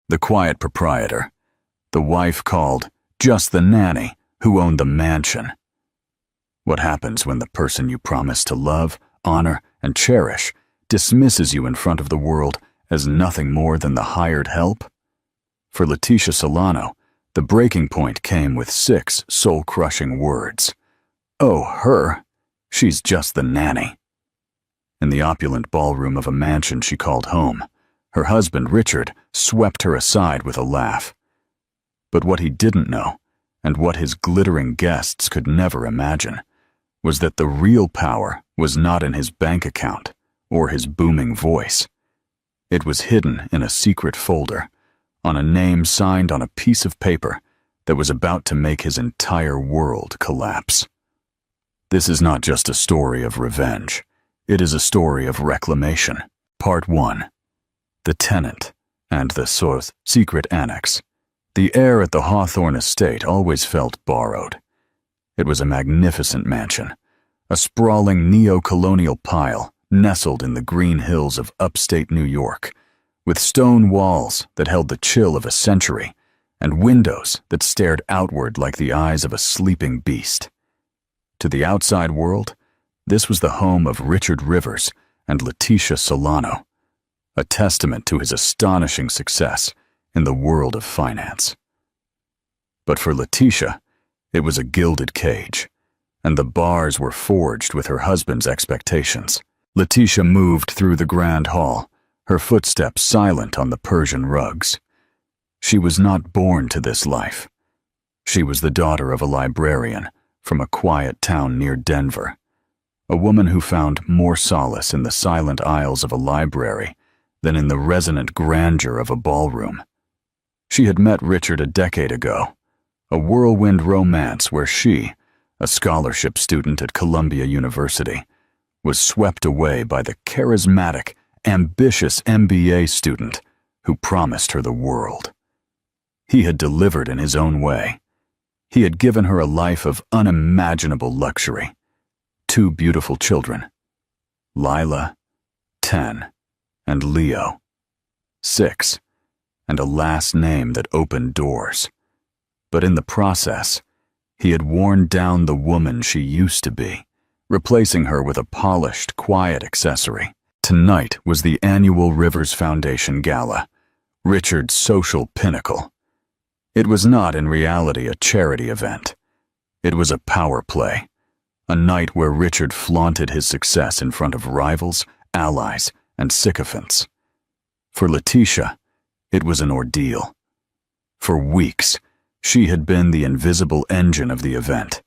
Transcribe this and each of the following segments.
The quiet proprietor. The wife called just the nanny who owned the mansion. What happens when the person you promise to love, honor, and cherish dismisses you in front of the world as nothing more than the hired help? For Letitia Solano, the breaking point came with 6 soul-crushing words. Oh, her. She's just the nanny. In the opulent ballroom of a mansion she called home, her husband, Richard, swept her aside with a laugh. But what he didn't know, and what his glittering guests could never imagine, was that the real power was not in his bank account or his booming voice. It was hidden in a secret folder, on a name signed on a piece of paper that was about to make his entire world collapse. This is not just a story of revenge. It is a story of reclamation. Part 1. The tenant and the secret annex. The air at the Hawthorne estate always felt borrowed. It was a magnificent mansion, a sprawling neo-colonial pile nestled in the green hills of upstate New York, with stone walls that held the chill of a century and windows that stared outward like the eyes of a sleeping beast. To the outside world, this was the home of Richard Rivers and Letitia Solano, a testament to his astonishing success in the world of finance. But for Letitia, it was a gilded cage, and the bars were forged with her husband's expectations. Letitia moved through the grand hall, her footsteps silent on the Persian rugs. She was not born to this life. She was the daughter of a librarian from a quiet town near Denver, a woman who found more solace in the silent aisles of a library than in the resonant grandeur of a ballroom. She had met Richard a decade ago, a whirlwind romance where she, a scholarship student at Columbia University, was swept away by the charismatic, ambitious MBA student who promised her the world. He had delivered in his own way. He had given her a life of unimaginable luxury. 2 beautiful children, Lila, 10, and Leo, 6, and a last name that opened doors. But in the process, he had worn down the woman she used to be, replacing her with a polished, quiet accessory. Tonight was the annual Rivers Foundation Gala, Richard's social pinnacle. It was not in reality a charity event. It was a power play, a night where Richard flaunted his success in front of rivals, allies, and sycophants. For Letitia, it was an ordeal. For weeks, she had been the invisible engine of the event.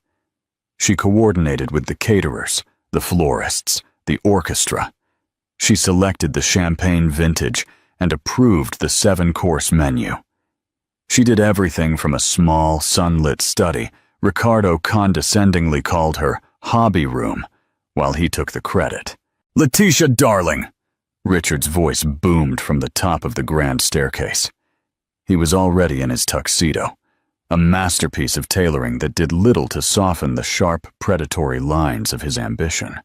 She coordinated with the caterers, the florists, the orchestra. She selected the champagne vintage and approved the 7-course menu. She did everything from a small, sunlit study Ricardo condescendingly called her hobby room, while he took the credit. "Letitia, darling!" Richard's voice boomed from the top of the grand staircase. He was already in his tuxedo, a masterpiece of tailoring that did little to soften the sharp, predatory lines of his ambition.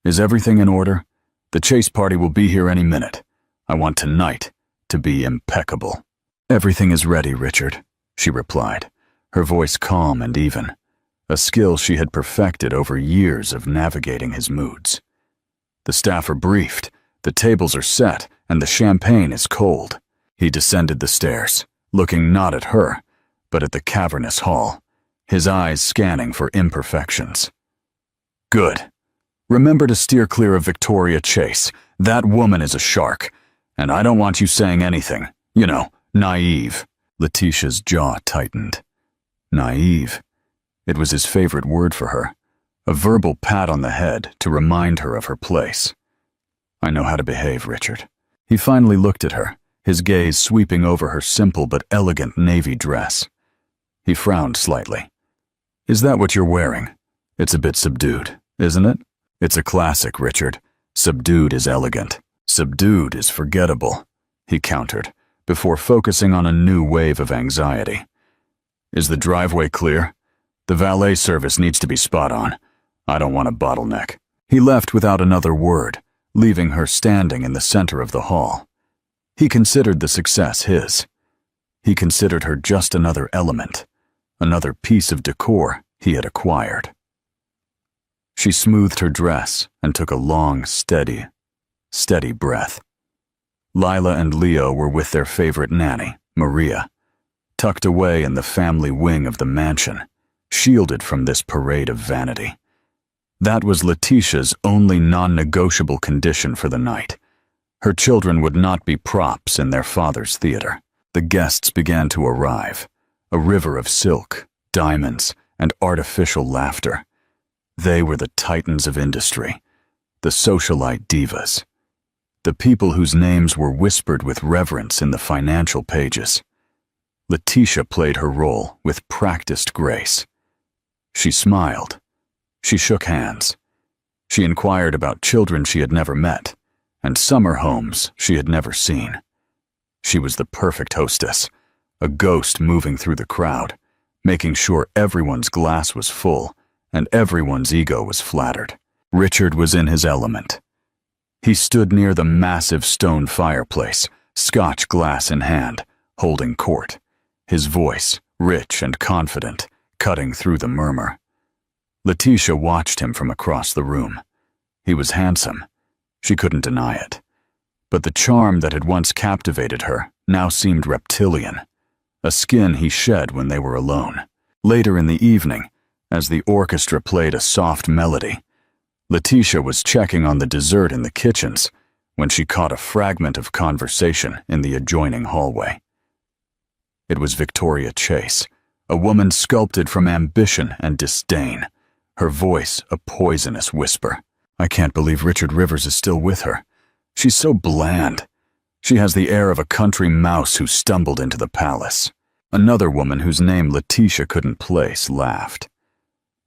"Is everything in order? The chase party will be here any minute. I want tonight to be impeccable." "Everything is ready, Richard," she replied, her voice calm and even, a skill she had perfected over years of navigating his moods. "The staff are briefed, the tables are set, and the champagne is cold." He descended the stairs, looking not at her, but at the cavernous hall, his eyes scanning for imperfections. "Good. Remember to steer clear of Victoria Chase. That woman is a shark, and I don't want you saying anything, naive." Letitia's jaw tightened. Naive. It was his favorite word for her, a verbal pat on the head to remind her of her place. "I know how to behave, Richard." He finally looked at her, his gaze sweeping over her simple but elegant navy dress. He frowned slightly. "Is that what you're wearing? It's a bit subdued, isn't it?" "It's a classic, Richard. Subdued is elegant. Subdued is forgettable," he countered, before focusing on a new wave of anxiety. "Is the driveway clear? The valet service needs to be spot on. I don't want a bottleneck." He left without another word, leaving her standing in the center of the hall. He considered the success his. He considered her just another element, another piece of decor he had acquired. She smoothed her dress and took a long, steady breath. Lila and Leo were with their favorite nanny, Maria, tucked away in the family wing of the mansion, shielded from this parade of vanity. That was Letitia's only non-negotiable condition for the night. Her children would not be props in their father's theater. The guests began to arrive, a river of silk, diamonds, and artificial laughter. They were the titans of industry, the socialite divas, the people whose names were whispered with reverence in the financial pages. Letitia played her role with practiced grace. She smiled. She shook hands. She inquired about children she had never met and summer homes she had never seen. She was the perfect hostess, a ghost moving through the crowd, making sure everyone's glass was full and everyone's ego was flattered. Richard was in his element. He stood near the massive stone fireplace, Scotch glass in hand, holding court, his voice, rich and confident, cutting through the murmur. Letitia watched him from across the room. He was handsome. She couldn't deny it. But the charm that had once captivated her now seemed reptilian, a skin he shed when they were alone. Later in the evening, as the orchestra played a soft melody, Letitia was checking on the dessert in the kitchens when she caught a fragment of conversation in the adjoining hallway. It was Victoria Chase, a woman sculpted from ambition and disdain, her voice a poisonous whisper. "I can't believe Richard Rivers is still with her. She's so bland. She has the air of a country mouse who stumbled into the palace." Another woman whose name Letitia couldn't place laughed.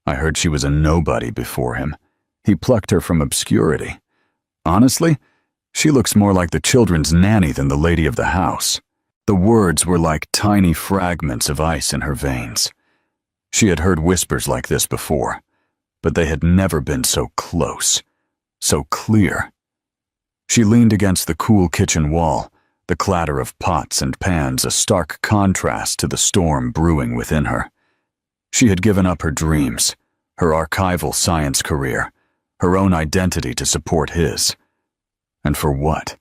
"I heard she was a nobody before him. He plucked her from obscurity. Honestly, she looks more like the children's nanny than the lady of the house." The words were like tiny fragments of ice in her veins. She had heard whispers like this before, but they had never been so close, so clear. She leaned against the cool kitchen wall, the clatter of pots and pans a stark contrast to the storm brewing within her. She had given up her dreams, her archival science career, her own identity to support his. And for what?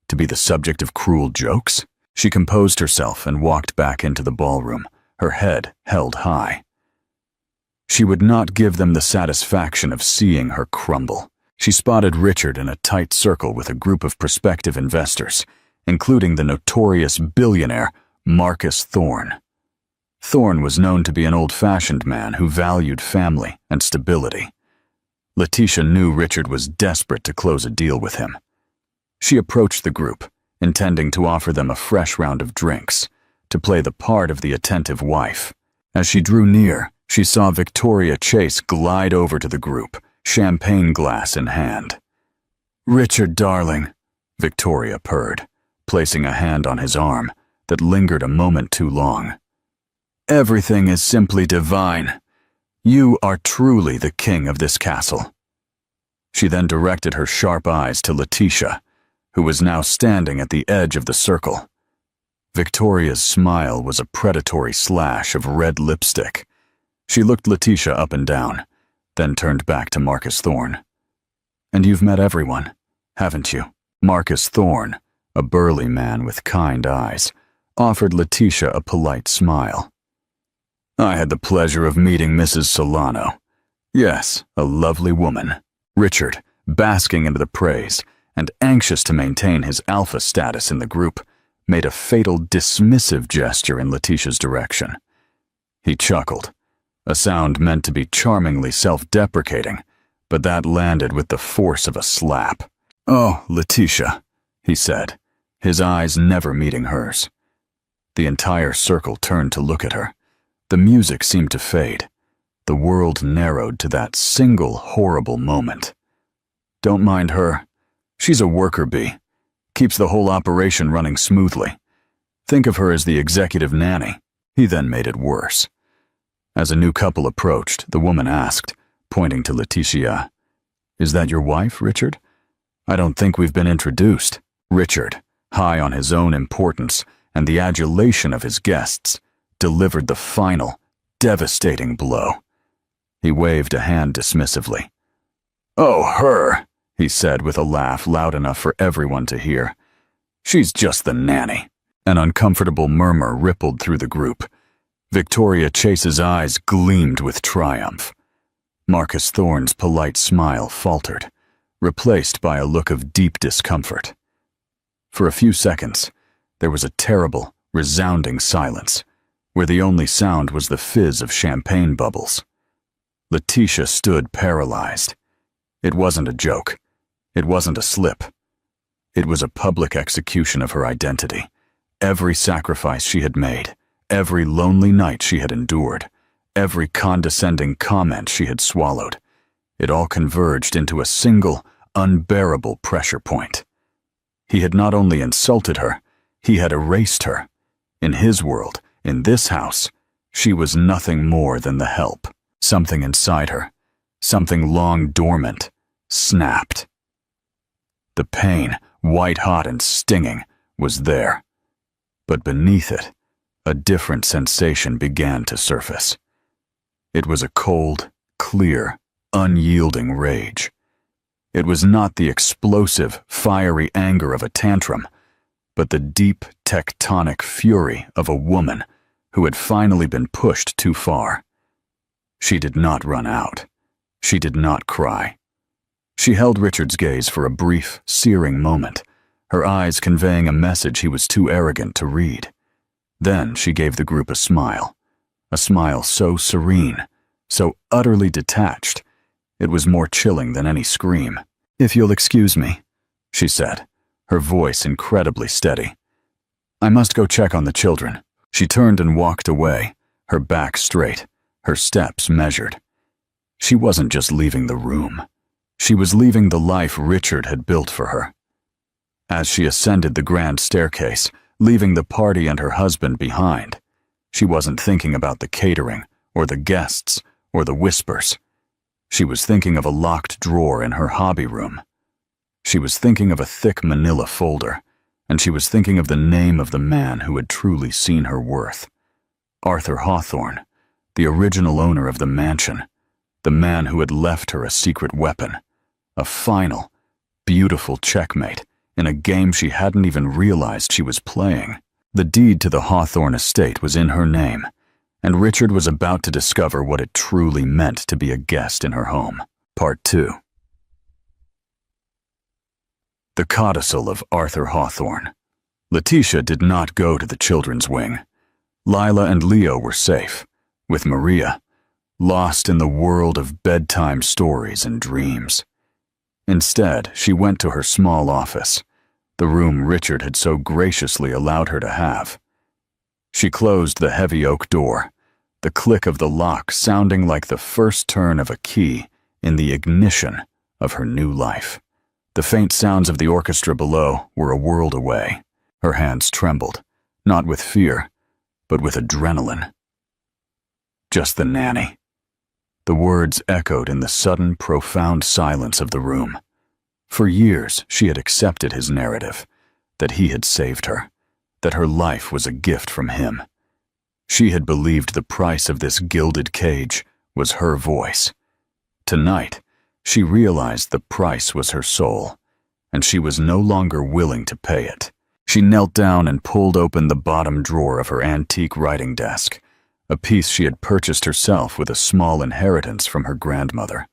To be the subject of cruel jokes? She composed herself and walked back into the ballroom, her head held high. She would not give them the satisfaction of seeing her crumble. She spotted Richard in a tight circle with a group of prospective investors, including the notorious billionaire Marcus Thorne. Thorne was known to be an old-fashioned man who valued family and stability. Letitia knew Richard was desperate to close a deal with him. She approached the group, intending to offer them a fresh round of drinks, to play the part of the attentive wife. As she drew near, she saw Victoria Chase glide over to the group, champagne glass in hand. "Richard, darling," Victoria purred, placing a hand on his arm that lingered a moment too long. "Everything is simply divine. You are truly the king of this castle." She then directed her sharp eyes to Letitia, who was now standing at the edge of the circle. Victoria's smile was a predatory slash of red lipstick. She looked Letitia up and down, then turned back to Marcus Thorne. "And you've met everyone, haven't you?" Marcus Thorne, a burly man with kind eyes, offered Letitia a polite smile. "I had the pleasure of meeting Mrs. Solano. Yes, a lovely woman." Richard, basking into the praise and anxious to maintain his alpha status in the group, made a fatal dismissive gesture in Letitia's direction. He chuckled, a sound meant to be charmingly self-deprecating, but that landed with the force of a slap. "Oh, Letitia," he said, his eyes never meeting hers. The entire circle turned to look at her. The music seemed to fade. The world narrowed to that single horrible moment. "Don't mind her. She's a worker bee. Keeps the whole operation running smoothly. Think of her as the executive nanny." He then made it worse. As a new couple approached, the woman asked, pointing to Letitia, "Is that your wife, Richard? I don't think we've been introduced." Richard, high on his own importance and the adulation of his guests, delivered the final, devastating blow. He waved a hand dismissively. "Oh, her," he said with a laugh loud enough for everyone to hear. "She's just the nanny." An uncomfortable murmur rippled through the group. Victoria Chase's eyes gleamed with triumph. Marcus Thorne's polite smile faltered, replaced by a look of deep discomfort. For a few seconds, there was a terrible, resounding silence, where the only sound was the fizz of champagne bubbles. Letitia stood paralyzed. It wasn't a joke. It wasn't a slip. It was a public execution of her identity. Every sacrifice she had made, every lonely night she had endured, every condescending comment she had swallowed, it all converged into a single, unbearable pressure point. He had not only insulted her, he had erased her. In his world, in this house, she was nothing more than the help. Something inside her, something long dormant, snapped. The pain, white-hot and stinging, was there. But beneath it, a different sensation began to surface. It was a cold, clear, unyielding rage. It was not the explosive, fiery anger of a tantrum, but the deep, tectonic fury of a woman who had finally been pushed too far. She did not run out. She did not cry. She held Richard's gaze for a brief, searing moment, her eyes conveying a message he was too arrogant to read. Then she gave the group a smile so serene, so utterly detached, it was more chilling than any scream. "If you'll excuse me," she said, her voice incredibly steady. "I must go check on the children." She turned and walked away, her back straight, her steps measured. She wasn't just leaving the room. She was leaving the life Richard had built for her. As she ascended the grand staircase, leaving the party and her husband behind, she wasn't thinking about the catering, or the guests, or the whispers. She was thinking of a locked drawer in her hobby room. She was thinking of a thick manila folder, and she was thinking of the name of the man who had truly seen her worth. Arthur Hawthorne, the original owner of the mansion, the man who had left her a secret weapon, a final, beautiful checkmate in a game she hadn't even realized she was playing. The deed to the Hawthorne estate was in her name, and Richard was about to discover what it truly meant to be a guest in her home. Part 2. The codicil of Arthur Hawthorne. Letitia did not go to the children's wing. Lila and Leo were safe, with Maria, lost in the world of bedtime stories and dreams. Instead, she went to her small office, the room Richard had so graciously allowed her to have. She closed the heavy oak door, the click of the lock sounding like the first turn of a key in the ignition of her new life. The faint sounds of the orchestra below were a world away. Her hands trembled, not with fear, but with adrenaline. Just the nanny. The words echoed in the sudden, profound silence of the room. For years, she had accepted his narrative, that he had saved her, that her life was a gift from him. She had believed the price of this gilded cage was her voice. Tonight, she realized the price was her soul, and she was no longer willing to pay it. She knelt down and pulled open the bottom drawer of her antique writing desk, a piece she had purchased herself with a small inheritance from her grandmother,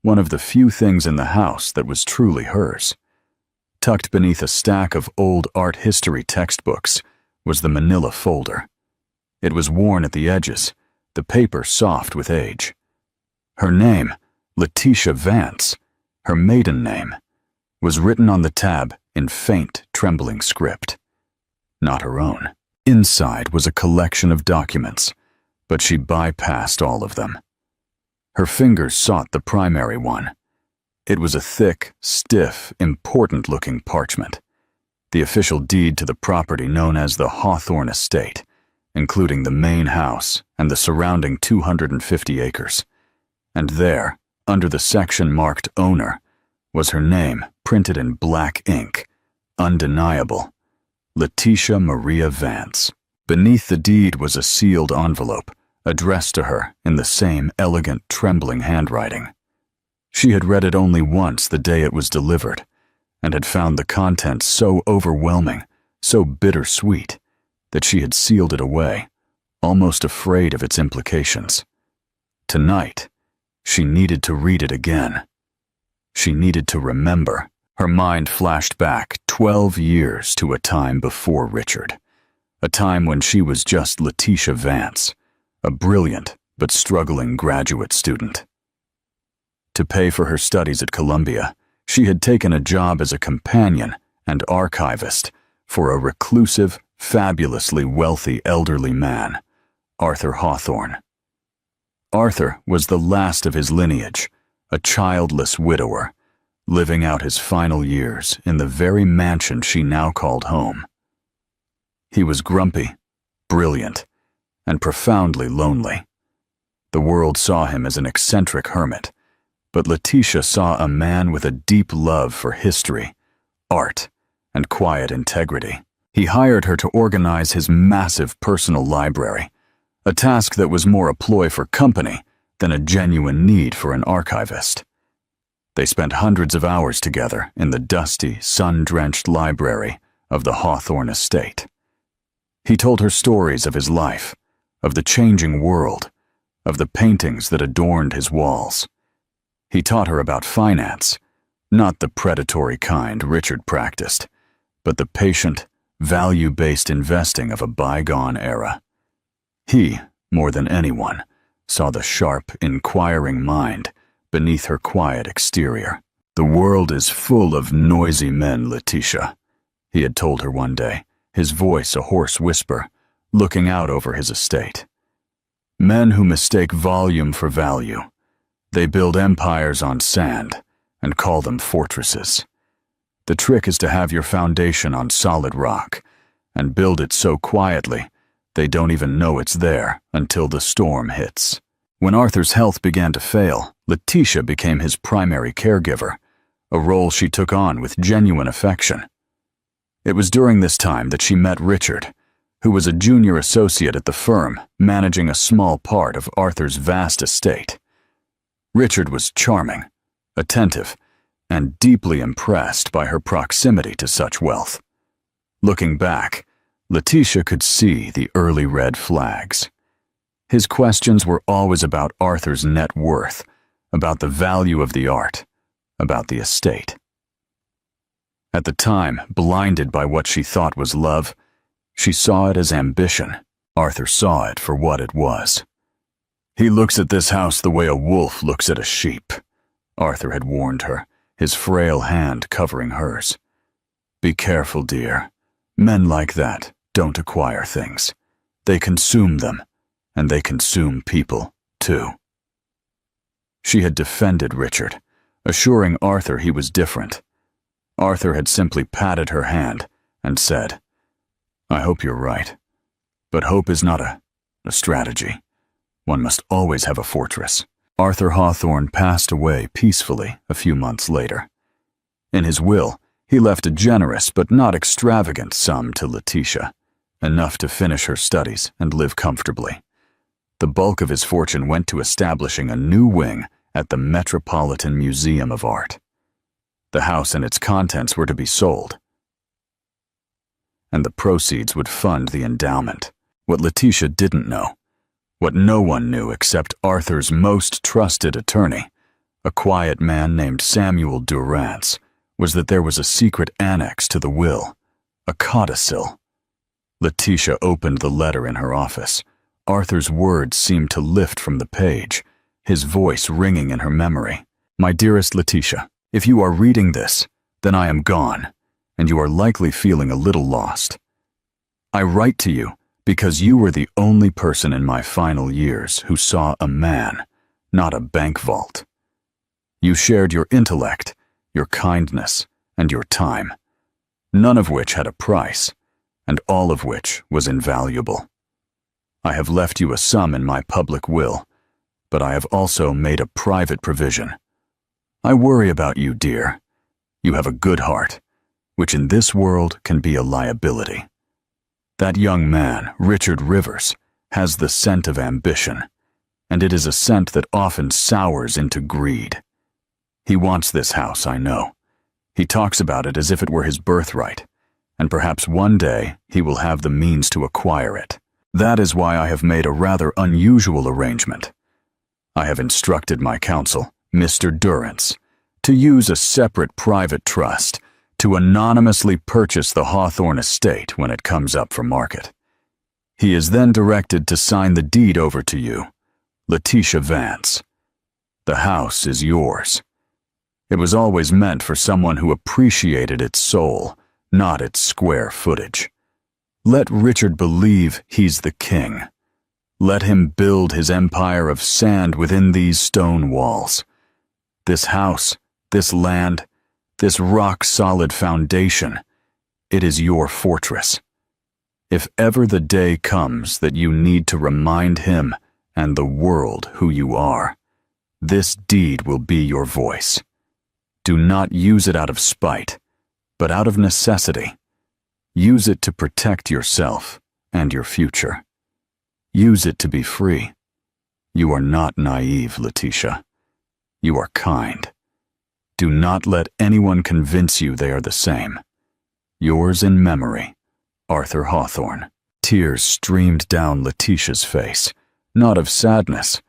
one of the few things in the house that was truly hers. Tucked beneath a stack of old art history textbooks was the manila folder. It was worn at the edges, the paper soft with age. Her name, Letitia Vance, her maiden name, was written on the tab in faint, trembling script. Not her own. Inside was a collection of documents, but she bypassed all of them. Her fingers sought the primary one. It was a thick, stiff, important-looking parchment, the official deed to the property known as the Hawthorne Estate, including the main house and the surrounding 250 acres. And there, under the section marked Owner, was her name printed in black ink, undeniable, Letitia Maria Vance. Beneath the deed was a sealed envelope, addressed to her in the same elegant, trembling handwriting. She had read it only once the day it was delivered, and had found the contents so overwhelming, so bittersweet, that she had sealed it away, almost afraid of its implications. Tonight, she needed to read it again. She needed to remember. Her mind flashed back 12 years to a time before Richard, a time when she was just Letitia Vance, a brilliant but struggling graduate student. To pay for her studies at Columbia, she had taken a job as a companion and archivist for a reclusive, fabulously wealthy elderly man, Arthur Hawthorne. Arthur was the last of his lineage, a childless widower, living out his final years in the very mansion she now called home. He was grumpy, brilliant, and profoundly lonely. The world saw him as an eccentric hermit, but Letitia saw a man with a deep love for history, art, and quiet integrity. He hired her to organize his massive personal library, a task that was more a ploy for company than a genuine need for an archivist. They spent hundreds of hours together in the dusty, sun-drenched library of the Hawthorne estate. He told her stories of his life, of the changing world, of the paintings that adorned his walls. He taught her about finance, not the predatory kind Richard practiced, but the patient, value-based investing of a bygone era. He, more than anyone, saw the sharp, inquiring mind beneath her quiet exterior. "The world is full of noisy men, Letitia," he had told her one day, his voice a hoarse whisper, looking out over his estate. "Men who mistake volume for value. They build empires on sand and call them fortresses. The trick is to have your foundation on solid rock and build it so quietly they don't even know it's there until the storm hits." When Arthur's health began to fail, Letitia became his primary caregiver, a role she took on with genuine affection. It was during this time that she met Richard, who was a junior associate at the firm, managing a small part of Arthur's vast estate. Richard was charming, attentive, and deeply impressed by her proximity to such wealth. Looking back, Letitia could see the early red flags. His questions were always about Arthur's net worth, about the value of the art, about the estate. At the time, blinded by what she thought was love, she saw it as ambition. Arthur saw it for what it was. "He looks at this house the way a wolf looks at a sheep," Arthur had warned her, his frail hand covering hers. "Be careful, dear. Men like that don't acquire things. They consume them, and they consume people, too." She had defended Richard, assuring Arthur he was different. Arthur had simply patted her hand and said, "I hope you're right. But hope is not a strategy. One must always have a fortress." Arthur Hawthorne passed away peacefully a few months later. In his will, he left a generous but not extravagant sum to Letitia, enough to finish her studies and live comfortably. The bulk of his fortune went to establishing a new wing at the Metropolitan Museum of Art. The house and its contents were to be sold, and the proceeds would fund the endowment. What Letitia didn't know, what no one knew except Arthur's most trusted attorney, a quiet man named Samuel Durrance, was that there was a secret annex to the will, a codicil. Letitia opened the letter in her office. Arthur's words seemed to lift from the page, his voice ringing in her memory. "My dearest Letitia, if you are reading this, then I am gone, and you are likely feeling a little lost. I write to you because you were the only person in my final years who saw a man, not a bank vault. You shared your intellect, your kindness, and your time, none of which had a price, and all of which was invaluable. I have left you a sum in my public will, but I have also made a private provision. I worry about you, dear. You have a good heart, which in this world can be a liability. That young man, Richard Rivers, has the scent of ambition, and it is a scent that often sours into greed. He wants this house, I know. He talks about it as if it were his birthright, and perhaps one day he will have the means to acquire it. That is why I have made a rather unusual arrangement. I have instructed my counsel, Mr. Durrance, to use a separate private trust to anonymously purchase the Hawthorne estate when it comes up for market. He is then directed to sign the deed over to you, Letitia Vance. The house is yours. It was always meant for someone who appreciated its soul, not its square footage. Let Richard believe he's the king. Let him build his empire of sand within these stone walls. This house, this land, this rock-solid foundation, it is your fortress. If ever the day comes that you need to remind him and the world who you are, this deed will be your voice. Do not use it out of spite, but out of necessity. Use it to protect yourself and your future. Use it to be free. You are not naive, Letitia. You are kind. Do not let anyone convince you they are the same. Yours in memory, Arthur Hawthorne. Tears streamed down Letitia's face, not of sadness,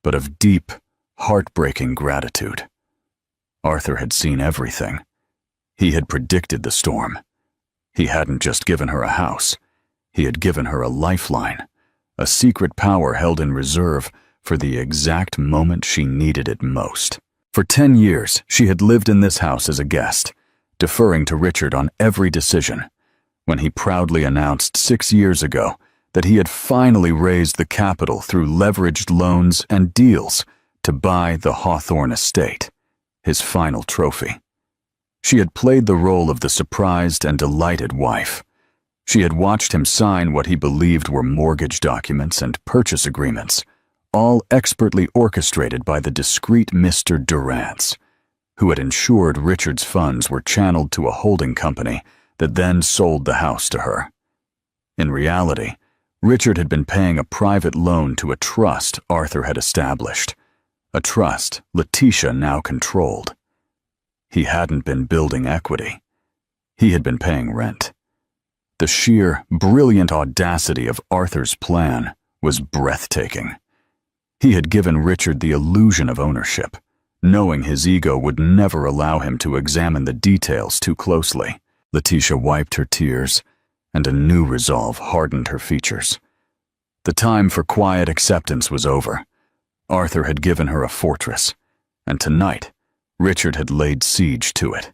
but of deep, heartbreaking gratitude. Arthur had seen everything. He had predicted the storm. He hadn't just given her a house. He had given her a lifeline, a secret power held in reserve for the exact moment she needed it most. For 10 years, she had lived in this house as a guest, deferring to Richard on every decision, when he proudly announced 6 years ago that he had finally raised the capital through leveraged loans and deals to buy the Hawthorne estate, his final trophy. She had played the role of the surprised and delighted wife. She had watched him sign what he believed were mortgage documents and purchase agreements, all expertly orchestrated by the discreet Mr. Durrance, who had ensured Richard's funds were channeled to a holding company that then sold the house to her. In reality, Richard had been paying a private loan to a trust Arthur had established, a trust Letitia now controlled. He hadn't been building equity. He had been paying rent. The sheer, brilliant audacity of Arthur's plan was breathtaking. He had given Richard the illusion of ownership, knowing his ego would never allow him to examine the details too closely. Letitia wiped her tears, and a new resolve hardened her features. The time for quiet acceptance was over. Arthur had given her a fortress, and tonight, Richard had laid siege to it.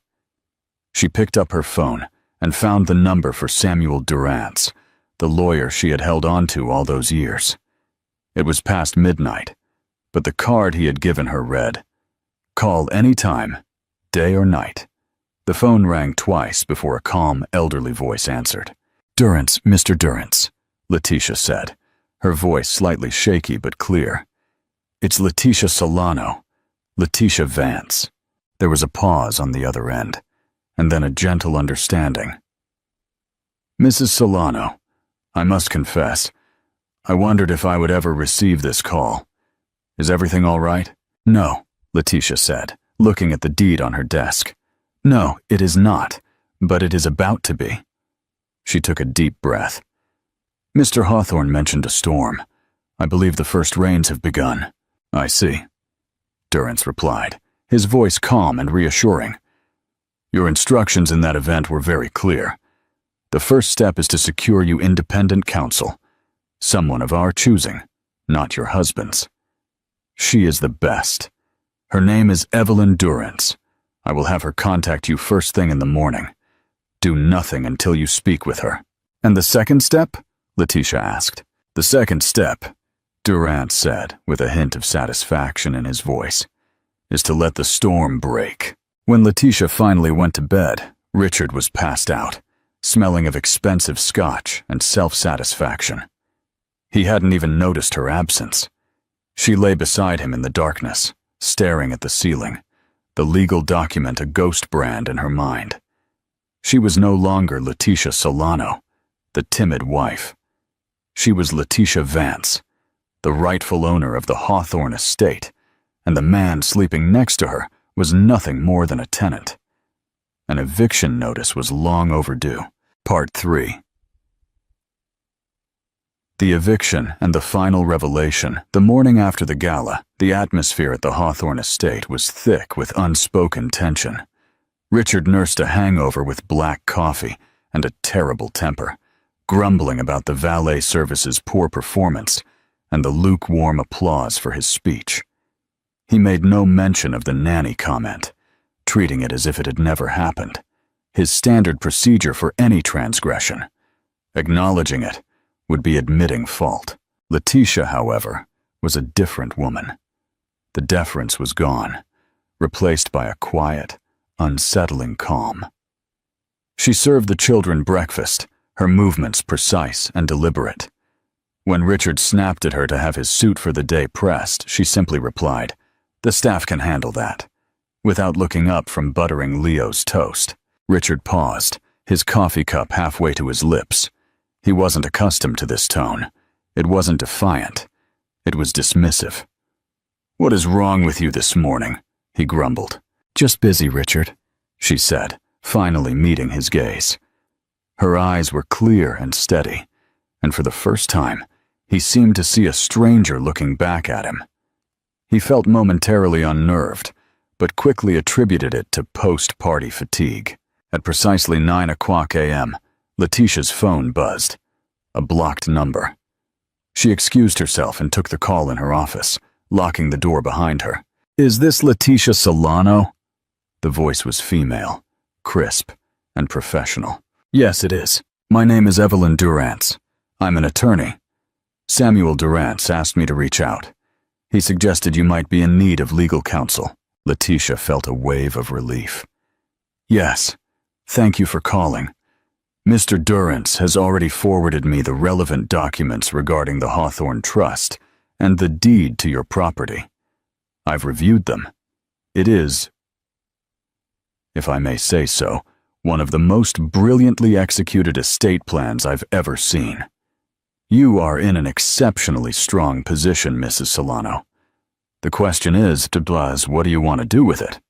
She picked up her phone and found the number for Samuel Durrance, the lawyer she had held on to all those years. It was past midnight, but the card he had given her read, "Call any time, day or night." The phone rang twice before a calm, elderly voice answered. "Durrance, Mr. Durrance," Letitia said, her voice slightly shaky but clear. "It's Letitia Solano, Letitia Vance." There was a pause on the other end, and then a gentle understanding. "Mrs. Solano, I must confess, I wondered if I would ever receive this call. Is everything all right?" "No," Letitia said, looking at the deed on her desk. "No, it is not, but it is about to be." She took a deep breath. "Mr. Hawthorne mentioned a storm. I believe the first rains have begun." "I see," Durrance replied, his voice calm and reassuring. "Your instructions in that event were very clear. The first step is to secure you independent counsel, someone of our choosing, not your husband's. She is the best. Her name is Evelyn Durrance. I will have her contact you first thing in the morning. Do nothing until you speak with her." "And the second step?" Letitia asked. "The second step," Durrance said, with a hint of satisfaction in his voice, "is to let the storm break." When Letitia finally went to bed, Richard was passed out, smelling of expensive scotch and self-satisfaction. He hadn't even noticed her absence. She lay beside him in the darkness, staring at the ceiling, the legal document a ghost brand in her mind. She was no longer Letitia Solano, the timid wife. She was Letitia Vance, the rightful owner of the Hawthorne estate, and the man sleeping next to her was nothing more than a tenant. An eviction notice was long overdue. Part 3. The eviction and the final revelation. The morning after the gala, the atmosphere at the Hawthorne estate was thick with unspoken tension. Richard nursed a hangover with black coffee and a terrible temper, grumbling about the valet service's poor performance and the lukewarm applause for his speech. He made no mention of the nanny comment, treating it as if it had never happened, his standard procedure for any transgression. Acknowledging it would be admitting fault. Letitia, however, was a different woman. The deference was gone, replaced by a quiet, unsettling calm. She served the children breakfast, her movements precise and deliberate. When Richard snapped at her to have his suit for the day pressed, she simply replied, "The staff can handle that," without looking up from buttering Leo's toast. Richard paused, his coffee cup halfway to his lips. He wasn't accustomed to this tone. It wasn't defiant. It was dismissive. "What is wrong with you this morning?" he grumbled. "Just busy, Richard," she said, finally meeting his gaze. Her eyes were clear and steady, and for the first time, he seemed to see a stranger looking back at him. He felt momentarily unnerved, but quickly attributed it to post-party fatigue. At precisely 9:00 a.m., Letitia's phone buzzed. A blocked number. She excused herself and took the call in her office, locking the door behind her. "Is this Letitia Solano?" The voice was female, crisp, and professional. "Yes, it is. My name is Evelyn Durrance. I'm an attorney. Samuel Durrance asked me to reach out. He suggested you might be in need of legal counsel." Letitia felt a wave of relief. "Yes, thank you for calling. Mr. Durrance has already forwarded me the relevant documents regarding the Hawthorne Trust and the deed to your property. I've reviewed them. It is, if I may say so, one of the most brilliantly executed estate plans I've ever seen. You are in an exceptionally strong position, Mrs. Solano. The question is, what do you want to do with it?"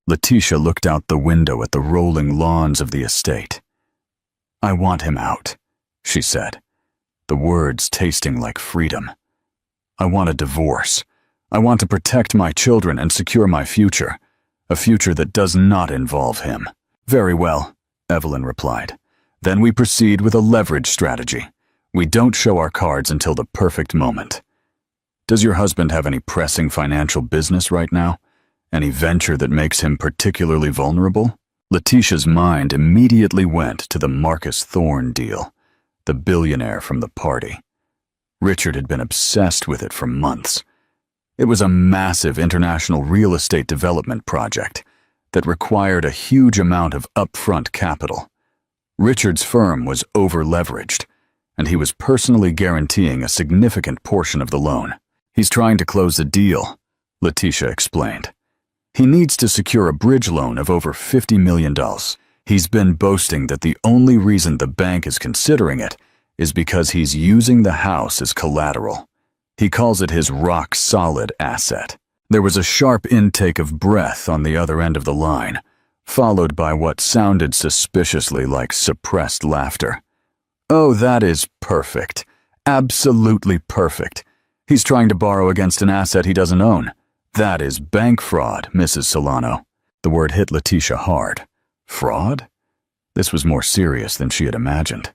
Letitia looked out the window at the rolling lawns of the estate. "I want him out," she said, the words tasting like freedom. "I want a divorce. I want to protect my children and secure my future, a future that does not involve him." "Very well," Evelyn replied. "Then we proceed with a leverage strategy. We don't show our cards until the perfect moment. Does your husband have any pressing financial business right now? Any venture that makes him particularly vulnerable?" Letitia's mind immediately went to the Marcus Thorne deal, the billionaire from the party. Richard had been obsessed with it for months. It was a massive international real estate development project that required a huge amount of upfront capital. Richard's firm was over-leveraged, and he was personally guaranteeing a significant portion of the loan. "He's trying to close the deal," Letitia explained. "He needs to secure a bridge loan of over $50 million. He's been boasting that the only reason the bank is considering it is because he's using the house as collateral. He calls it his rock-solid asset." There was a sharp intake of breath on the other end of the line, followed by what sounded suspiciously like suppressed laughter. "Oh, that is perfect. Absolutely perfect. He's trying to borrow against an asset he doesn't own. That is bank fraud, Mrs. Solano." The word hit Letitia hard. Fraud? This was more serious than she had imagined.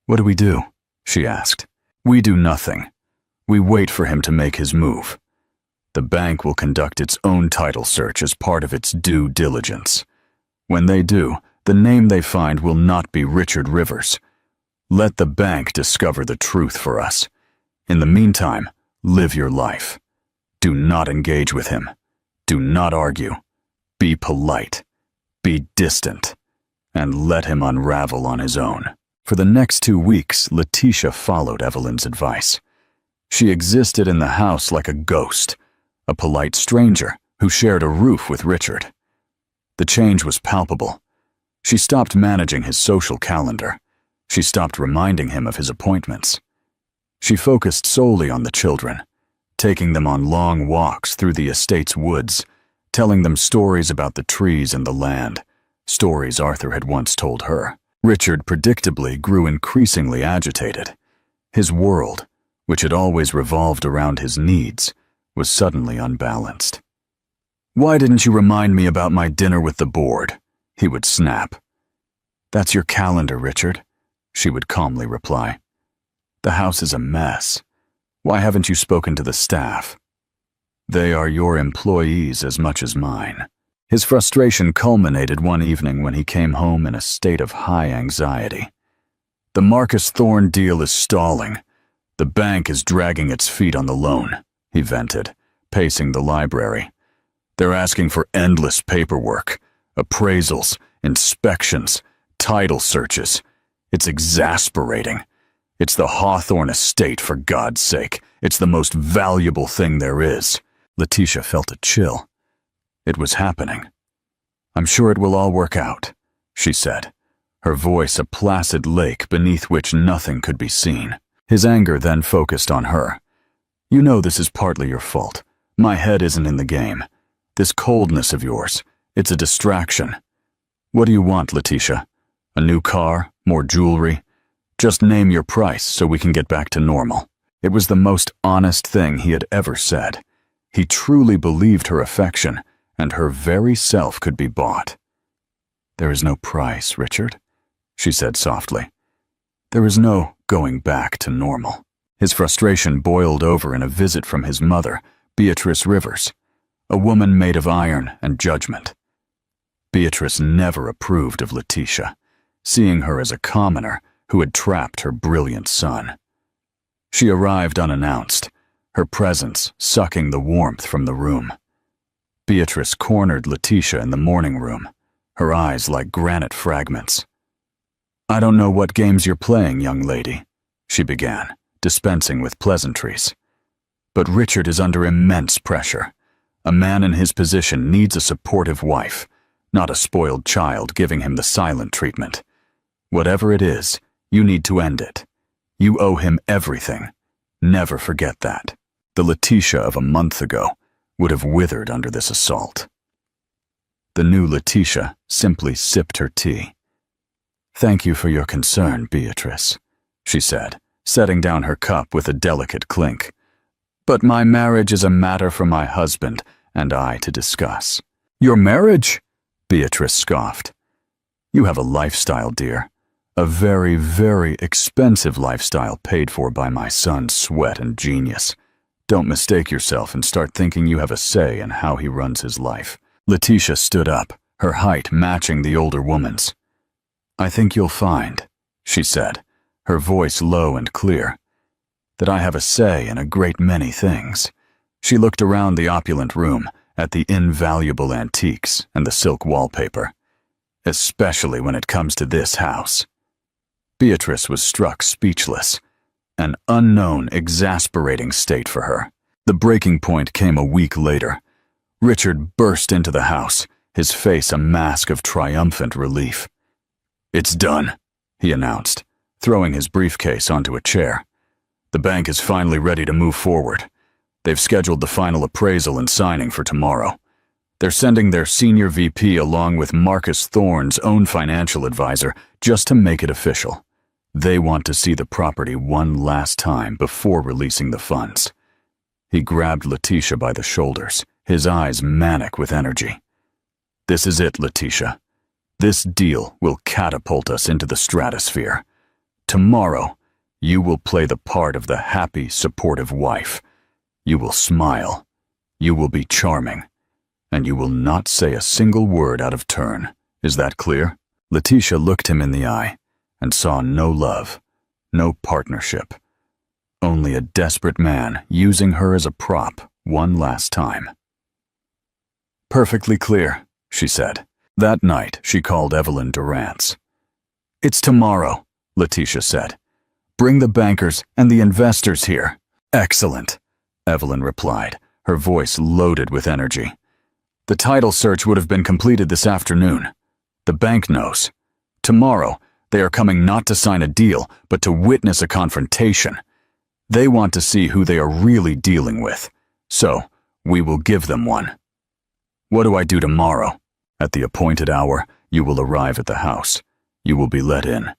"What do we do?" she asked. "We do nothing. We wait for him to make his move. The bank will conduct its own title search as part of its due diligence. When they do, the name they find will not be Richard Rivers. Let the bank discover the truth for us. In the meantime, live your life. Do not engage with him. Do not argue. Be polite. Be distant. And let him unravel on his own." For the next 2 weeks, Letitia followed Evelyn's advice. She existed in the house like a ghost, a polite stranger who shared a roof with Richard. The change was palpable. She stopped managing his social calendar. She stopped reminding him of his appointments. She focused solely on the children, taking them on long walks through the estate's woods, telling them stories about the trees and the land, stories Arthur had once told her. Richard predictably grew increasingly agitated. His world, which had always revolved around his needs, was suddenly unbalanced. "Why didn't you remind me about my dinner with the board?" he would snap. "That's your calendar, Richard," she would calmly reply. "The house is a mess. Why haven't you spoken to the staff?" "They are your employees as much as mine." His frustration culminated one evening when he came home in a state of high anxiety. "The Marcus Thorne deal is stalling. The bank is dragging its feet on the loan," he vented, pacing the library. "They're asking for endless paperwork, appraisals, inspections, title searches. It's exasperating. It's the Hawthorne estate, for God's sake. It's the most valuable thing there is." Letitia felt a chill. It was happening. "I'm sure it will all work out," she said, her voice a placid lake beneath which nothing could be seen. His anger then focused on her. "You know this is partly your fault. My head isn't in the game. This coldness of yours, it's a distraction. What do you want, Letitia? A new car? More jewelry? Just name your price so we can get back to normal." It was the most honest thing he had ever said. He truly believed her affection and her very self could be bought. "There is no price, Richard," she said softly. "There is no going back to normal." His frustration boiled over in a visit from his mother, Beatrice Rivers, a woman made of iron and judgment. Beatrice never approved of Letitia, seeing her as a commoner who had trapped her brilliant son. She arrived unannounced, her presence sucking the warmth from the room. Beatrice cornered Letitia in the morning room, her eyes like granite fragments. "I don't know what games you're playing, young lady," she began, dispensing with pleasantries. "But Richard is under immense pressure. A man in his position needs a supportive wife, not a spoiled child giving him the silent treatment. Whatever it is, you need to end it. You owe him everything. Never forget that." The Letitia of a month ago would have withered under this assault. The new Letitia simply sipped her tea. "Thank you for your concern, Beatrice," she said, setting down her cup with a delicate clink. "But my marriage is a matter for my husband and I to discuss." "Your marriage?" Beatrice scoffed. "You have a lifestyle, dear. A very, very expensive lifestyle paid for by my son's sweat and genius. Don't mistake yourself and start thinking you have a say in how he runs his life." Letitia stood up, her height matching the older woman's. "I think you'll find," she said, her voice low and clear, "that I have a say in a great many things." She looked around the opulent room at the invaluable antiques and the silk wallpaper. "Especially when it comes to this house." Beatrice was struck speechless. An unknown, exasperating state for her. The breaking point came a week later. Richard burst into the house, his face a mask of triumphant relief. "It's done," he announced, throwing his briefcase onto a chair. "The bank is finally ready to move forward. They've scheduled the final appraisal and signing for tomorrow. They're sending their senior VP along with Marcus Thorne's own financial advisor just to make it official. They want to see the property one last time before releasing the funds." He grabbed Letitia by the shoulders, his eyes manic with energy. "This is it, Letitia. This deal will catapult us into the stratosphere. Tomorrow, you will play the part of the happy, supportive wife. You will smile. You will be charming. And you will not say a single word out of turn. Is that clear?" Letitia looked him in the eye and saw no love, no partnership, only a desperate man using her as a prop one last time. "Perfectly clear," she said. That night, she called Evelyn Durrance. "It's tomorrow," Letitia said. "Bring the bankers and the investors here." "Excellent," Evelyn replied, her voice loaded with energy. "The title search would have been completed this afternoon. The bank knows. Tomorrow, they are coming not to sign a deal, but to witness a confrontation. They want to see who they are really dealing with. So, we will give them one. What do I do tomorrow? At the appointed hour, you will arrive at the house. You will be let in.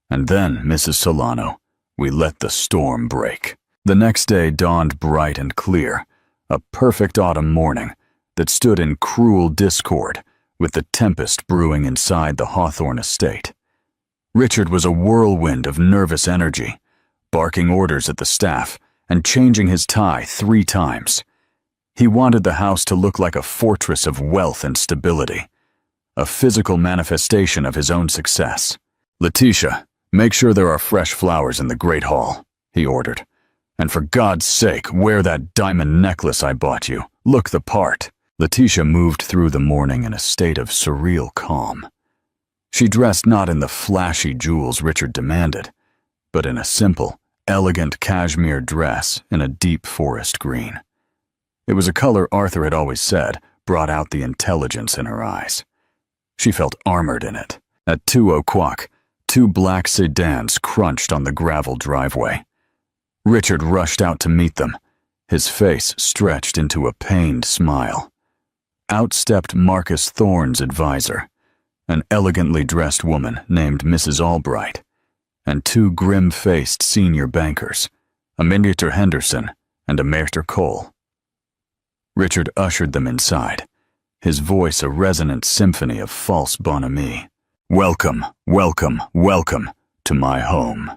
And then, Mrs. Solano, we let the storm break. The next day dawned bright and clear, a perfect autumn morning that stood in cruel discord with the tempest brewing inside the Hawthorne estate. Richard was a whirlwind of nervous energy, barking orders at the staff and changing his tie 3 times. He wanted the house to look like a fortress of wealth and stability, a physical manifestation of his own success. Letitia, make sure there are fresh flowers in the Great Hall, he ordered. And for God's sake, wear that diamond necklace I bought you. Look the part. Letitia moved through the morning in a state of surreal calm. She dressed not in the flashy jewels Richard demanded, but in a simple, elegant cashmere dress in a deep forest green. It was a color Arthur had always said brought out the intelligence in her eyes. She felt armored in it. At 2:00, 2 black sedans crunched on the gravel driveway. Richard rushed out to meet them, his face stretched into a pained smile. Out stepped Marcus Thorne's advisor, an elegantly dressed woman named Mrs. Albright, and 2 grim-faced senior bankers, a Mr. Henderson and a Mr. Cole. Richard ushered them inside, his voice a resonant symphony of false bonhomie. "Welcome, welcome, welcome to my home,"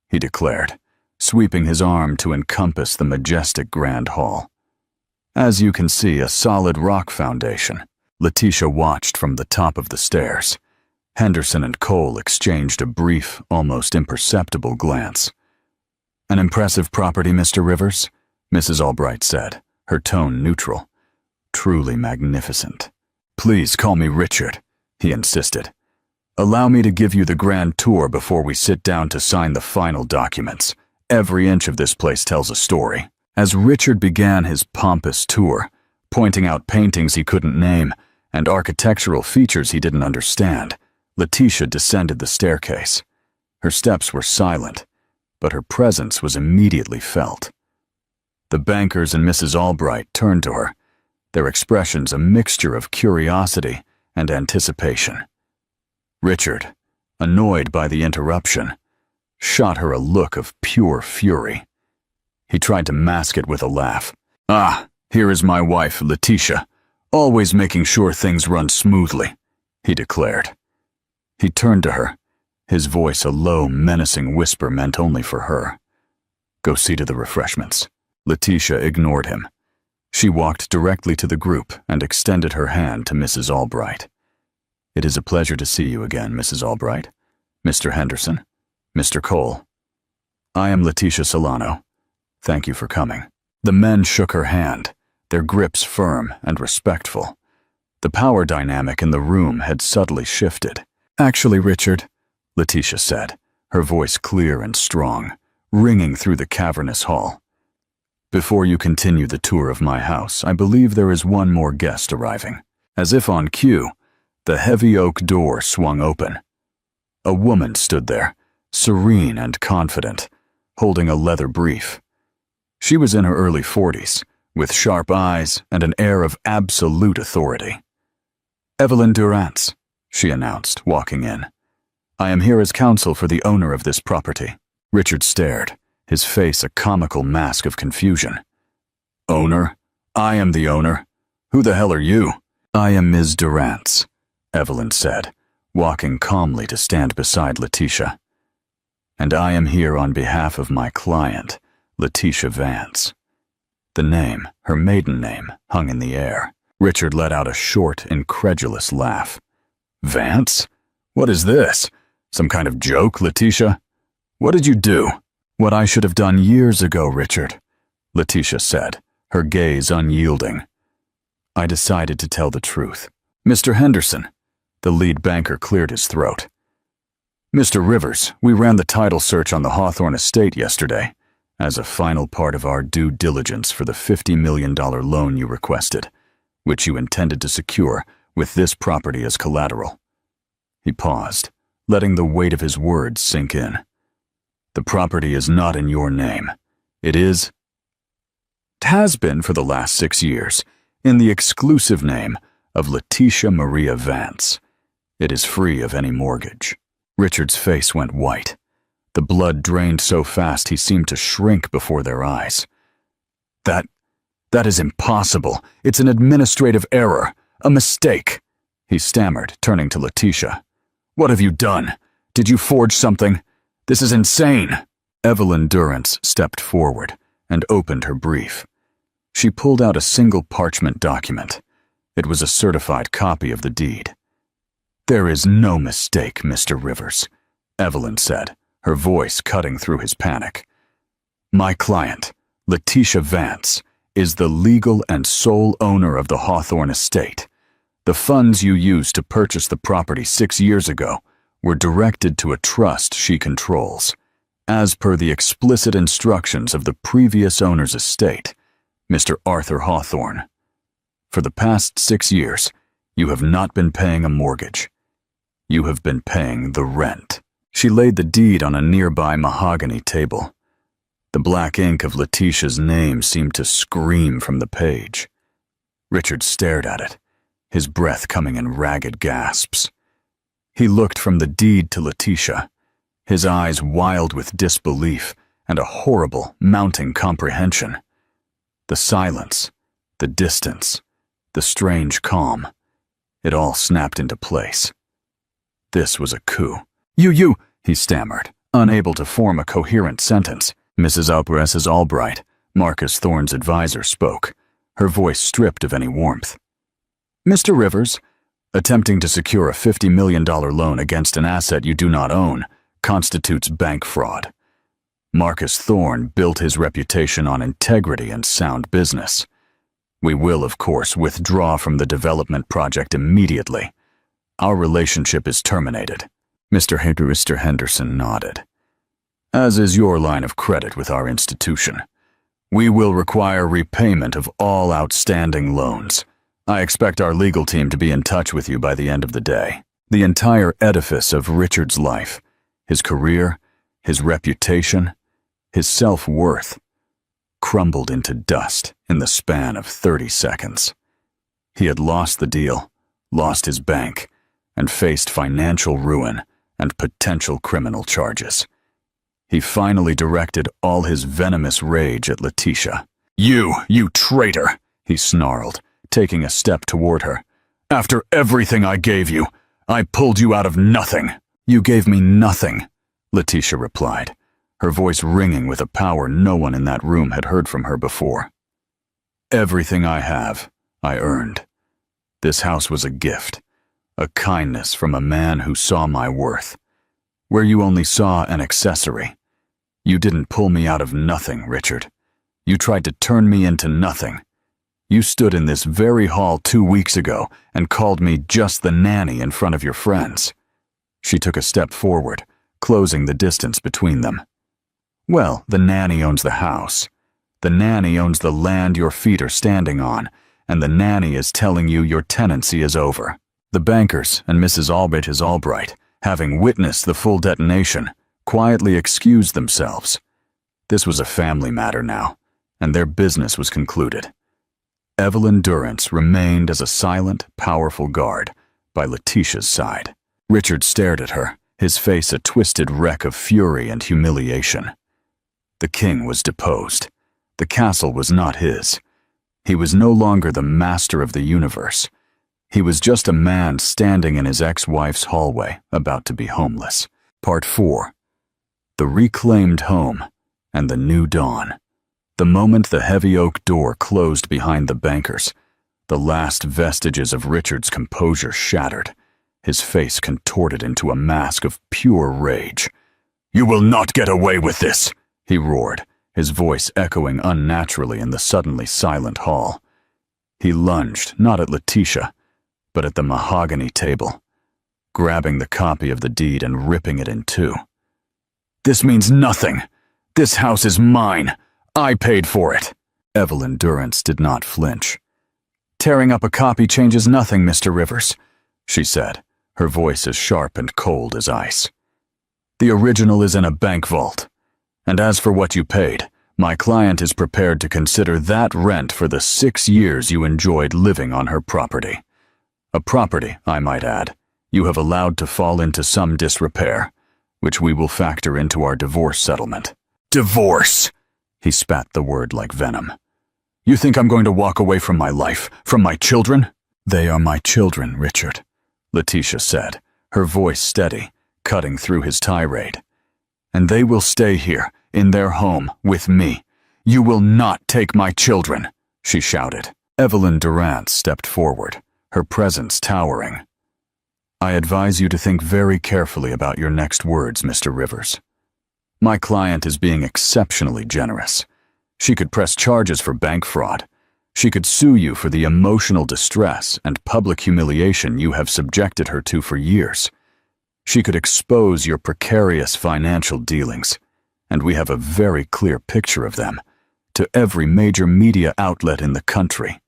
he declared, sweeping his arm to encompass the majestic grand hall. As you can see, a solid rock foundation. Letitia watched from the top of the stairs. Henderson and Cole exchanged a brief, almost imperceptible glance. "An impressive property, Mr. Rivers," Mrs. Albright said, her tone neutral. "Truly magnificent." "Please call me Richard," he insisted. "Allow me to give you the grand tour before we sit down to sign the final documents. Every inch of this place tells a story." As Richard began his pompous tour, pointing out paintings he couldn't name and architectural features he didn't understand, Letitia descended the staircase. Her steps were silent, but her presence was immediately felt. The bankers and Mrs. Albright turned to her, their expressions a mixture of curiosity and anticipation. Richard, annoyed by the interruption, shot her a look of pure fury. He tried to mask it with a laugh. "Ah, here is my wife, Letitia, always making sure things run smoothly," he declared. He turned to her, his voice a low, menacing whisper meant only for her. "Go see to the refreshments." Letitia ignored him. She walked directly to the group and extended her hand to Mrs. Albright. "It is a pleasure to see you again, Mrs. Albright. Mr. Henderson, Mr. Cole. I am Letitia Solano. Thank you for coming." The men shook her hand, their grips firm and respectful. The power dynamic in the room had subtly shifted. "Actually, Richard," Letitia said, her voice clear and strong, ringing through the cavernous hall. "Before you continue the tour of my house, I believe there is one more guest arriving." As if on cue, the heavy oak door swung open. A woman stood there, serene and confident, holding a leather brief. She was in her early 40s, with sharp eyes and an air of absolute authority. "Evelyn Durrance," she announced, walking in. "I am here as counsel for the owner of this property." Richard stared, his face a comical mask of confusion. "Owner? I am the owner. Who the hell are you?" "I am Ms. Durrance," Evelyn said, walking calmly to stand beside Letitia. "And I am here on behalf of my client, Letitia Vance." The name, her maiden name, hung in the air. Richard let out a short, incredulous laugh. "Vance? What is this? Some kind of joke, Letitia? What did you do?" "What I should have done years ago, Richard," Letitia said, her gaze unyielding. "I decided to tell the truth." "Mr. Henderson," the lead banker cleared his throat. "Mr. Rivers, we ran the title search on the Hawthorne estate yesterday, as a final part of our due diligence for the $50 million loan you requested, which you intended to secure with this property as collateral." He paused, letting the weight of his words sink in. "The property is not in your name. It has been for the last 6 years, in the exclusive name of Letitia Maria Vance. It is free of any mortgage." Richard's face went white. The blood drained so fast he seemed to shrink before their eyes. That is impossible. It's an administrative error, a mistake," he stammered, turning to Letitia. "What have you done? Did you forge something? This is insane." Evelyn Durrance stepped forward and opened her brief. She pulled out a single parchment document. It was a certified copy of the deed. "There is no mistake, Mr. Rivers," Evelyn said, her voice cutting through his panic. "My client, Letitia Vance, is the legal and sole owner of the Hawthorne estate. The funds you used to purchase the property 6 years ago were directed to a trust she controls, as per the explicit instructions of the previous owner's estate, Mr. Arthur Hawthorne. For the past 6 years, you have not been paying a mortgage. You have been paying the rent." She laid the deed on a nearby mahogany table. The black ink of Letitia's name seemed to scream from the page. Richard stared at it, his breath coming in ragged gasps. He looked from the deed to Letitia, his eyes wild with disbelief and a horrible, mounting comprehension. The silence, the distance, the strange calm, it all snapped into place. This was a coup. You, he stammered, unable to form a coherent sentence. Mrs. Albright, Marcus Thorne's advisor, spoke, her voice stripped of any warmth. "Mr. Rivers, attempting to secure a $50 million loan against an asset you do not own constitutes bank fraud. Marcus Thorne built his reputation on integrity and sound business. We will, of course, withdraw from the development project immediately. Our relationship is terminated." Mr. Henderson nodded. "As is your line of credit with our institution. We will require repayment of all outstanding loans. I expect our legal team to be in touch with you by the end of the day." The entire edifice of Richard's life, his career, his reputation, his self-worth, crumbled into dust in the span of 30 seconds. He had lost the deal, lost his bank, and faced financial ruin and potential criminal charges. He finally directed all his venomous rage at Letitia. You traitor," he snarled, taking a step toward her. "After everything I gave you, I pulled you out of nothing." "You gave me nothing," Letitia replied, her voice ringing with a power no one in that room had heard from her before. "Everything I have, I earned. This house was a gift, a kindness from a man who saw my worth. Where you only saw an accessory. You didn't pull me out of nothing, Richard. You tried to turn me into nothing. You stood in this very hall 2 weeks ago and called me just the nanny in front of your friends." She took a step forward, closing the distance between them. "Well, the nanny owns the house. The nanny owns the land your feet are standing on, and the nanny is telling you your tenancy is over." The bankers and Mrs. Albright, having witnessed the full detonation, quietly excused themselves. This was a family matter now, and their business was concluded. Evelyn Durrance remained as a silent, powerful guard by Letitia's side. Richard stared at her, his face a twisted wreck of fury and humiliation. The king was deposed. The castle was not his. He was no longer the master of the universe. He was just a man standing in his ex-wife's hallway, about to be homeless. Part 4. The reclaimed home and the new dawn. The moment the heavy oak door closed behind the bankers, the last vestiges of Richard's composure shattered, his face contorted into a mask of pure rage. "You will not get away with this," he roared, his voice echoing unnaturally in the suddenly silent hall. He lunged, not at Letitia, but at the mahogany table, grabbing the copy of the deed and ripping it in two. "This means nothing. This house is mine. I paid for it." Evelyn Durrance did not flinch. "Tearing up a copy changes nothing, Mr. Rivers," she said, her voice as sharp and cold as ice. "The original is in a bank vault. And as for what you paid, my client is prepared to consider that rent for the 6 years you enjoyed living on her property. A property, I might add, you have allowed to fall into some disrepair, which we will factor into our divorce settlement." "Divorce!" He spat the word like venom. "You think I'm going to walk away from my life, from my children?" "They are my children, Richard," Letitia said, her voice steady, cutting through his tirade. "And they will stay here, in their home, with me. You will not take my children," she shouted. Evelyn Durant stepped forward, her presence towering. "I advise you to think very carefully about your next words, Mr. Rivers. My client is being exceptionally generous. She could press charges for bank fraud. She could sue you for the emotional distress and public humiliation you have subjected her to for years. She could expose your precarious financial dealings, and we have a very clear picture of them, to every major media outlet in the country.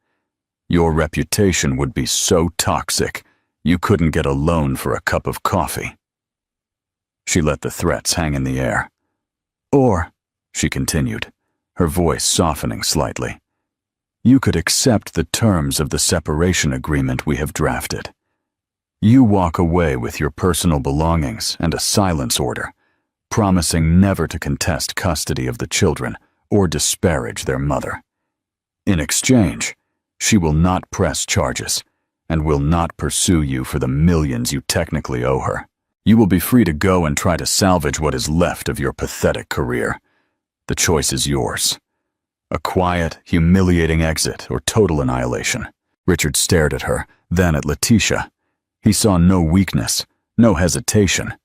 Your reputation would be so toxic, you couldn't get a loan for a cup of coffee." She let the threats hang in the air. "Or," she continued, her voice softening slightly, "you could accept the terms of the separation agreement we have drafted. You walk away with your personal belongings and a silence order, promising never to contest custody of the children or disparage their mother. In exchange, she will not press charges and will not pursue you for the millions you technically owe her. You will be free to go and try to salvage what is left of your pathetic career. The choice is yours. A quiet, humiliating exit or total annihilation." Richard stared at her, then at Letitia. He saw no weakness, no hesitation.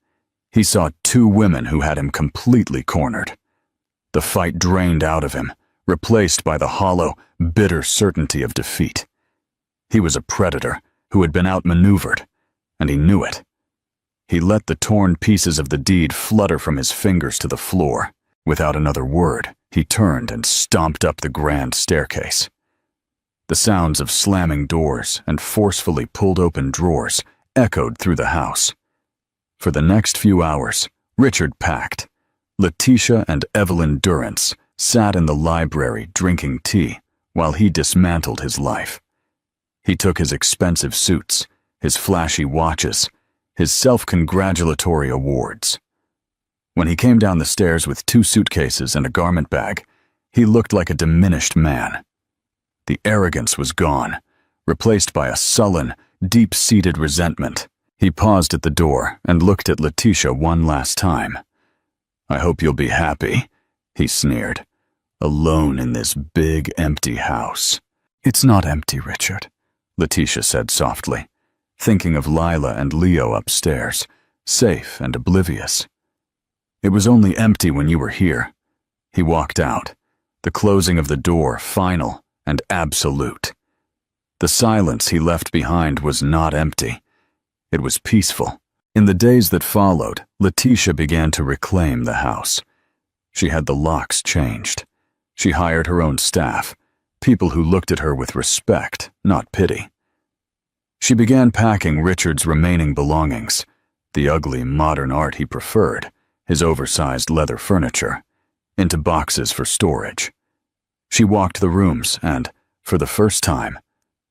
He saw 2 women who had him completely cornered. The fight drained out of him, replaced by the hollow, bitter certainty of defeat. He was a predator who had been outmaneuvered, and he knew it. He let the torn pieces of the deed flutter from his fingers to the floor. Without another word, he turned and stomped up the grand staircase. The sounds of slamming doors and forcefully pulled open drawers echoed through the house. For the next few hours, Richard packed. Letitia and Evelyn Durant sat in the library drinking tea while he dismantled his life. He took his expensive suits, his flashy watches, his self-congratulatory awards. When he came down the stairs with 2 suitcases and a garment bag, he looked like a diminished man. The arrogance was gone, replaced by a sullen, deep-seated resentment. He paused at the door and looked at Letitia one last time. "I hope you'll be happy," he sneered, "alone in this big, empty house." "It's not empty, Richard," Letitia said softly, thinking of Lila and Leo upstairs, safe and oblivious. "It was only empty when you were here." He walked out, the closing of the door final and absolute. The silence he left behind was not empty. It was peaceful. In the days that followed, Letitia began to reclaim the house. She had the locks changed. She hired her own staff, people who looked at her with respect, not pity. She began packing Richard's remaining belongings, the ugly modern art he preferred, his oversized leather furniture, into boxes for storage. She walked the rooms and, for the first time,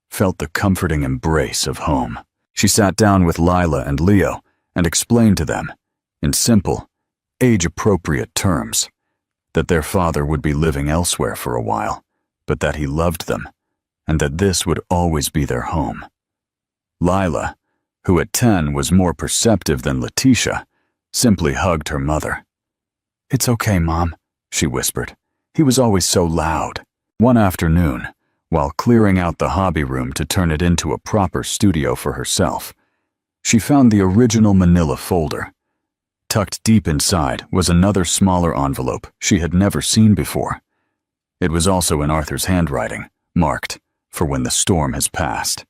felt the comforting embrace of home. She sat down with Lila and Leo and explained to them, in simple, age-appropriate terms, that their father would be living elsewhere for a while, but that he loved them, and that this would always be their home. Lila, who at 10 was more perceptive than Letitia, simply hugged her mother. "It's okay, Mom," she whispered. "He was always so loud." One afternoon, while clearing out the hobby room to turn it into a proper studio for herself, she found the original manila folder. Tucked deep inside was another smaller envelope she had never seen before. It was also in Arthur's handwriting, marked, "For when the storm has passed."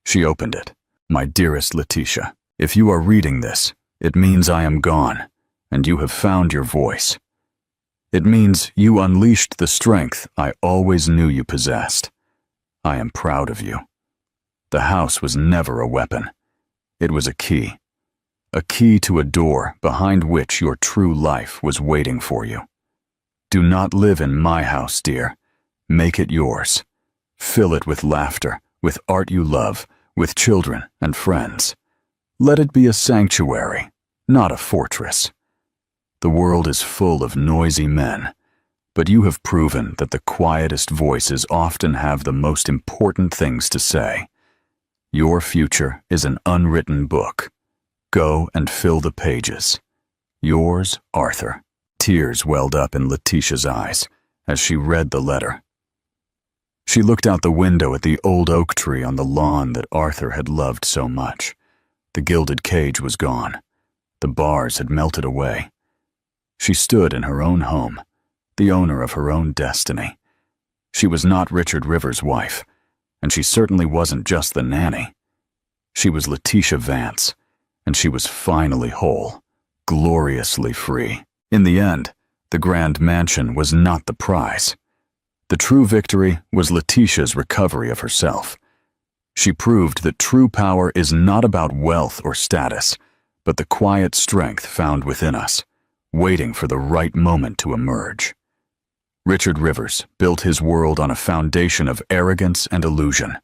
She opened it. "My dearest Letitia, if you are reading this, it means I am gone, and you have found your voice. It means you unleashed the strength I always knew you possessed. I am proud of you. The house was never a weapon. It was a key to a door behind which your true life was waiting for you. Do not live in my house, dear. Make it yours. Fill it with laughter, with art you love, with children and friends. Let it be a sanctuary, not a fortress. The world is full of noisy men, but you have proven that the quietest voices often have the most important things to say. Your future is an unwritten book. Go and fill the pages. Yours, Arthur. Tears welled up in Letitia's eyes as she read the letter. She looked out the window at the old oak tree on the lawn that Arthur had loved so much. The gilded cage was gone. The bars had melted away. She stood in her own home, the owner of her own destiny. She was not Richard Rivers' wife, and she certainly wasn't just the nanny. She was Letitia Vance, and she was finally whole, gloriously free. In the end, the grand mansion was not the prize. The true victory was Letitia's recovery of herself. She proved that true power is not about wealth or status, but the quiet strength found within us, waiting for the right moment to emerge. Richard Rivers built his world on a foundation of arrogance and illusion,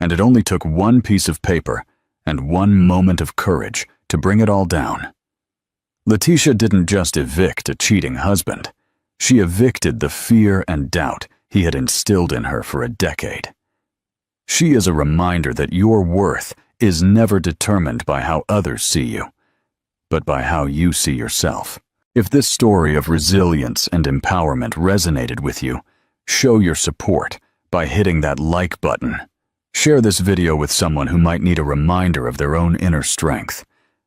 and it only took one piece of paper and one moment of courage to bring it all down. Letitia didn't just evict a cheating husband. She evicted the fear and doubt he had instilled in her for a decade. She is a reminder that your worth is never determined by how others see you, but by how you see yourself. If this story of resilience and empowerment resonated with you, show your support by hitting that like button. Share this video with someone who might need a reminder of their own inner strength.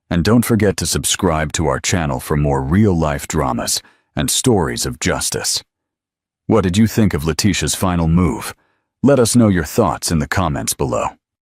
And don't forget to subscribe to our channel for more real-life dramas and stories of justice. What did you think of Letitia's final move? Let us know your thoughts in the comments below.